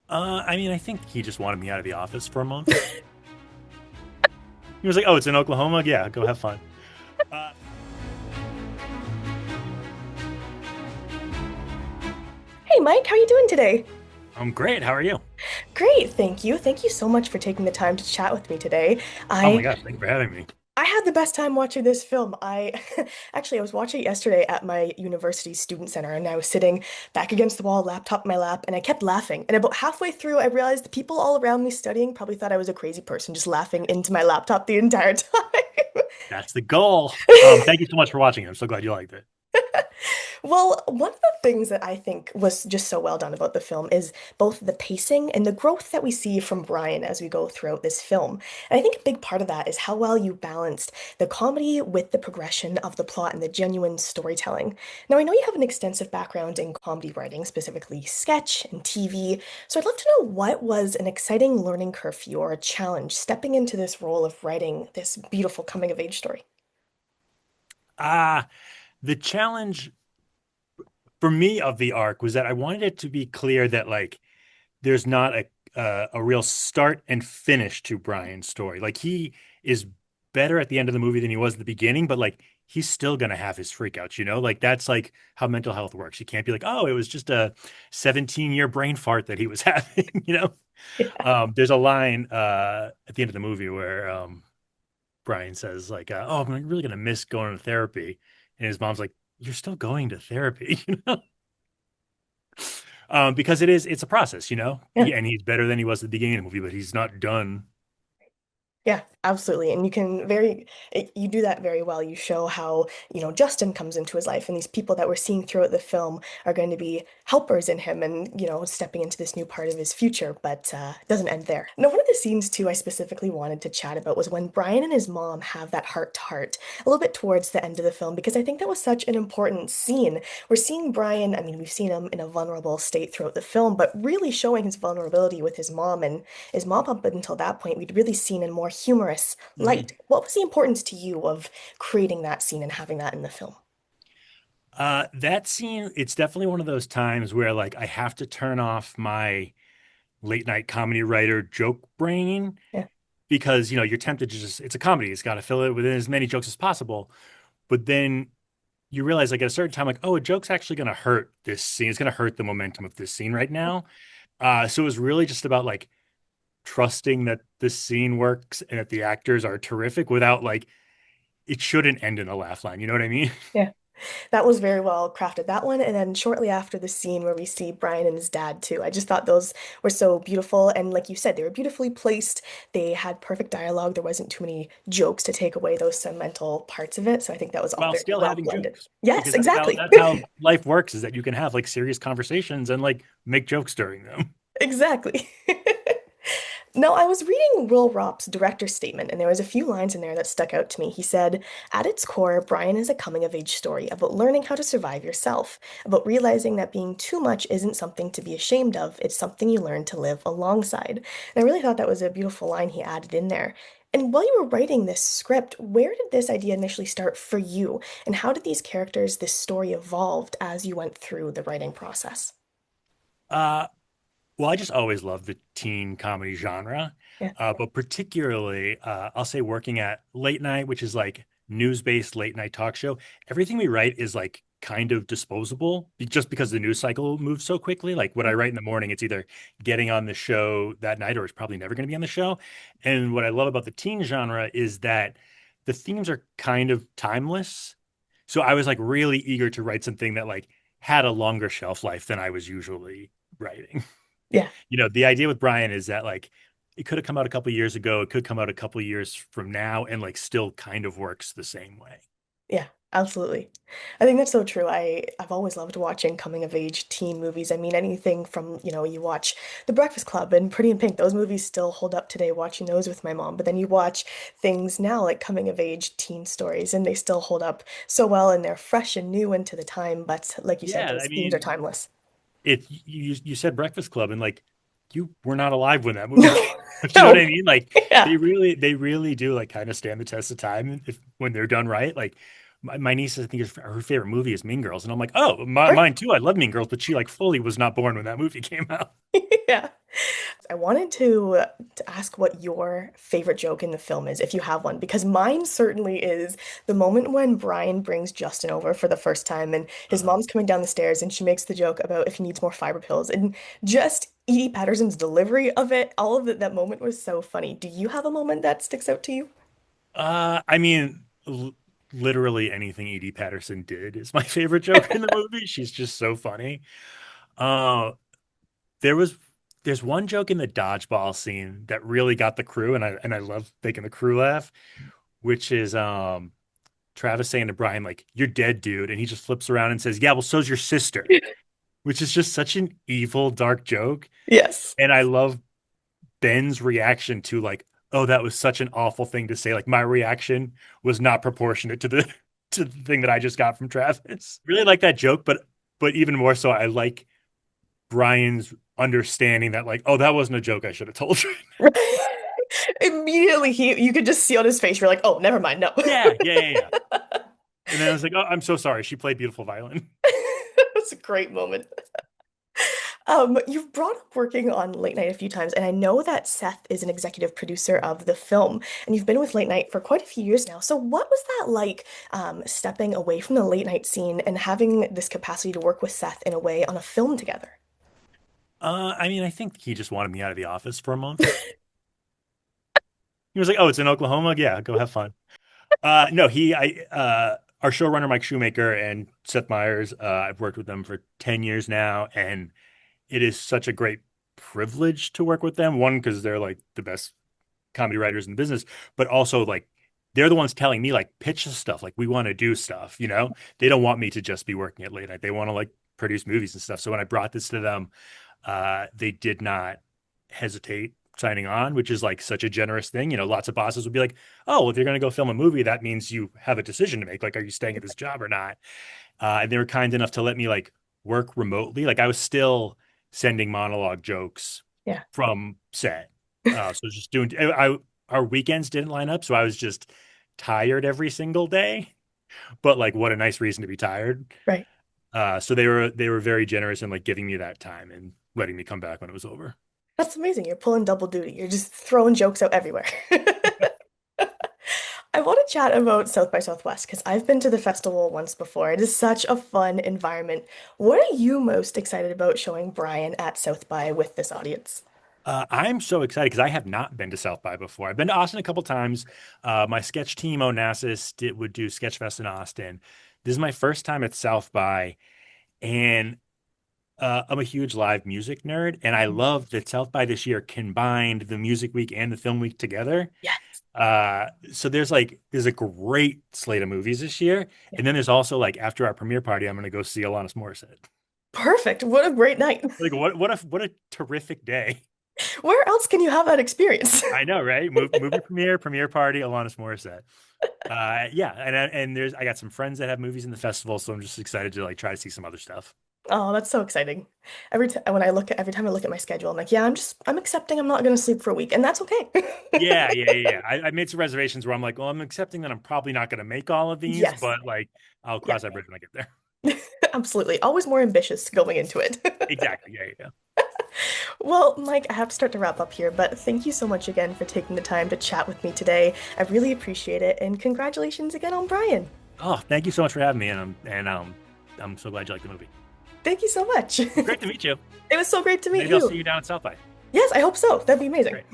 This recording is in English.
I mean, I think he just wanted me out of the office for a month. He was like, "Oh, it's in Oklahoma. Yeah, go have fun." Uh, Hey Mike, how are you doing today? I'm great. How are you? Great, thank you. Thank you so much for taking the time to chat with me today. Oh my I gosh, thank you for having me. I had the best time watching this film. I actually I was watching it yesterday at my university student center and I was sitting back against the wall, laptop in my lap, and I kept laughing. And about halfway through, I realized the people all around me studying probably thought I was a crazy person just laughing into my laptop the entire time. That's the goal. Thank you so much for watching it. I'm so glad you liked it. Well, one of the things that I think was just so well done about the film is both the pacing and the growth that we see from Brian as we go throughout this film. And I think a big part of that is how well you balanced the comedy with the progression of the plot and the genuine storytelling. Now, I know you have an extensive background in comedy writing, specifically sketch and TV, so I'd love to know what was an exciting learning curve for you or a challenge stepping into this role of writing this beautiful coming of age story. Uh, the challenge for me of the arc was that I wanted it to be clear that like there's not a real start and finish to Brian's story. Like he is better at the end of the movie than he was at the beginning, but like he's still gonna have his freakouts, you know? Like that's like how mental health works. You can't be like, oh, it was just a 17-year brain fart that he was having, you know? Yeah. There's a line at the end of the movie where Brian says like, "Oh, I'm really gonna miss going to therapy," and his mom's like, "You're still going to therapy, you know?" Because it's a process, you know. Yeah. And he's better than he was at the beginning of the movie, but he's not done. Yeah, absolutely. And you do that very well. You show how, Justin comes into his life and these people that we're seeing throughout the film are going to be helpers in him and, stepping into this new part of his future, but it doesn't end there. Now, one of the scenes too I specifically wanted to chat about was when Brian and his mom have that heart to heart a little bit towards the end of the film, because I think that was such an important scene. We're seeing Brian, I mean, we've seen him in a vulnerable state throughout the film, but really showing his vulnerability with his mom and his mom up until that point, we'd really seen in more humorous light. What was the importance to you of creating that scene and having that in the film? That scene, it's definitely one of those times where like I have to turn off my late night comedy writer joke brain Yeah. because you're tempted to just it's a comedy, it's got to fill it within as many jokes as possible. But then you realize like at a certain time, like, oh, a joke's actually gonna hurt this scene. It's gonna hurt the momentum of this scene right now. So it was really just about like trusting that this scene works and that the actors are terrific without like it shouldn't end in a laugh line. You know what I mean? Yeah. That was very well crafted, that one. And then shortly after the scene where we see Brian and his dad too, I just thought those were so beautiful. And like you said, they were beautifully placed. They had perfect dialogue. There wasn't too many jokes to take away those sentimental parts of it. So I think that was all While very still well having blended. jokes. Yes, Because that's how exactly. that's how life works is that you can have like serious conversations and like make jokes during them. Exactly. No, I was reading Will Ropp's director's statement, and there was a few lines in there that stuck out to me. He said, "At its core, Brian is a coming-of-age story about learning how to survive yourself, about realizing that being too much isn't something to be ashamed of, it's something you learn to live alongside." And I really thought that was a beautiful line he added in there. And while you were writing this script, where did this idea initially start for you? And how did these characters, this story evolved as you went through the writing process? Uh well, I just always loved the teen comedy genre. Yeah. But particularly I'll say working at late night, which is like news-based late night talk show, everything we write is like kind of disposable just because the news cycle moves so quickly. Like what I write in the morning, it's either getting on the show that night or it's probably never going to be on the show. And what I love about the teen genre is that the themes are kind of timeless. So I was like really eager to write something that like had a longer shelf life than I was usually writing. Yeah. The idea with Brian is that like it could have come out a couple years ago, it could come out a couple years from now, and like still kind of works the same way. Yeah, absolutely. I think that's so true. I've always loved watching coming of age teen movies. I mean, anything from, you watch The Breakfast Club and Pretty in Pink. Those movies still hold up today watching those with my mom. But then you watch things now like coming of age teen stories and they still hold up so well and they're fresh and new into the time, but like you said, Yeah, those I themes are mean, timeless. it you said Breakfast Club, and like you were not alive when that movie No. came out. You know what No. I mean? Like Yeah. they really do like kind of stand the test of time if when they're done right. Like my niece, I think her favorite movie is Mean Girls, and I'm like, oh, Right. mine too. I love Mean Girls, but she like fully was not born when that movie came out. Yeah. I wanted to ask what your favorite joke in the film is, if you have one, because mine certainly is the moment when Brian brings Justin over for the first time and his Uh, mom's coming down the stairs and she makes the joke about if he needs more fiber pills and just Edie Patterson's delivery of it, all of it, that moment was so funny. Do you have a moment that sticks out to you? I mean, literally anything Edie Patterson did is my favorite joke in the movie. She's just so funny. Uh, there was there's one joke in the dodgeball scene that really got the crew, and I love making the crew laugh, which is Travis saying to Brian, like, "You're dead, dude," and he just flips around and says, "Yeah, well, so's your sister," which is just such an evil, dark joke. Yes. And I love Ben's reaction to like, oh, that was such an awful thing to say. Like my reaction was not proportionate to the to the thing that I just got from Travis. Really like that joke, but even more so, I like Brian's understanding that like, oh, that wasn't a joke I should have told you. Immediately you could just see on his face, you're like, oh, never mind, no. Yeah. And then I was like, oh, I'm so sorry. She played beautiful violin. That's a great moment. You've brought up working on Late Night a few times, and I know that Seth is an executive producer of the film, and you've been with Late Night for quite a few years now. So, what was that like, stepping away from the late night scene and having this capacity to work with Seth in a way on a film together? I mean, I think he just wanted me out of the office for a month. He was like, "Oh, it's in Oklahoma. Yeah, go have fun." No, our showrunner Mike Shoemaker and Seth Meyers. I've worked with them for 10 years now, and it is such a great privilege to work with them. One, because they're like the best comedy writers in the business, but also like they're the ones telling me like pitch the stuff, like we want to do stuff. They don't want me to just be working at late night. They want to like produce movies and stuff. So when I brought this to them, they did not hesitate signing on, which is like such a generous thing. Lots of bosses would be like, "Oh, well, if you're going to go film a movie, that means you have a decision to make. Like, are you staying at this job or not?" And they were kind enough to let me like work remotely. Like, I was still sending monologue jokes Yeah, from set. So just doing, our weekends didn't line up, so I was just tired every single day. But like, what a nice reason to be tired. right. So they were very generous in like giving me that time and letting me come back when it was over. That's amazing. You're pulling double duty. You're just throwing jokes out everywhere. I want to chat about South by Southwest because I've been to the festival once before. It is such a fun environment. What are you most excited about showing Brian at South by with this audience? I'm so excited because I have not been to South by before. I've been to Austin a couple times. My sketch team, Onassis, would do Sketchfest in Austin. This is my first time at South by, and I'm a huge live music nerd, and I love that South by this year combined the Music Week and the Film Week together. Yes. So there's a great slate of movies this year, Yeah. and then there's also like after our premiere party, I'm gonna go see Alanis Morissette. Perfect. What a great night. Like what a terrific day. Where else can you have that experience? I know, right? Movie premiere party, Alanis Morissette. Yeah, and I got some friends that have movies in the festival, so I'm just excited to like try to see some other stuff. Oh, that's so exciting. Every time I look at my schedule, I'm like, yeah, I'm accepting I'm not going to sleep for a week, and that's okay. Yeah. I made some reservations where I'm like, well, I'm accepting that I'm probably not going to make all of these, Yes. but like I'll Yeah. cross that bridge when I get there. Absolutely. Always more ambitious going into it. Exactly. Yeah. Well, Mike, I have to start to wrap up here, but thank you so much again for taking the time to chat with me today. I really appreciate it, and congratulations again on Brian. Oh, thank you so much for having me, and I'm so glad you like the movie. Thank you so much. Great to meet you. It was so great to meet Maybe I'll you. see you down at South by. Yes, I hope so. That'd be amazing. Great.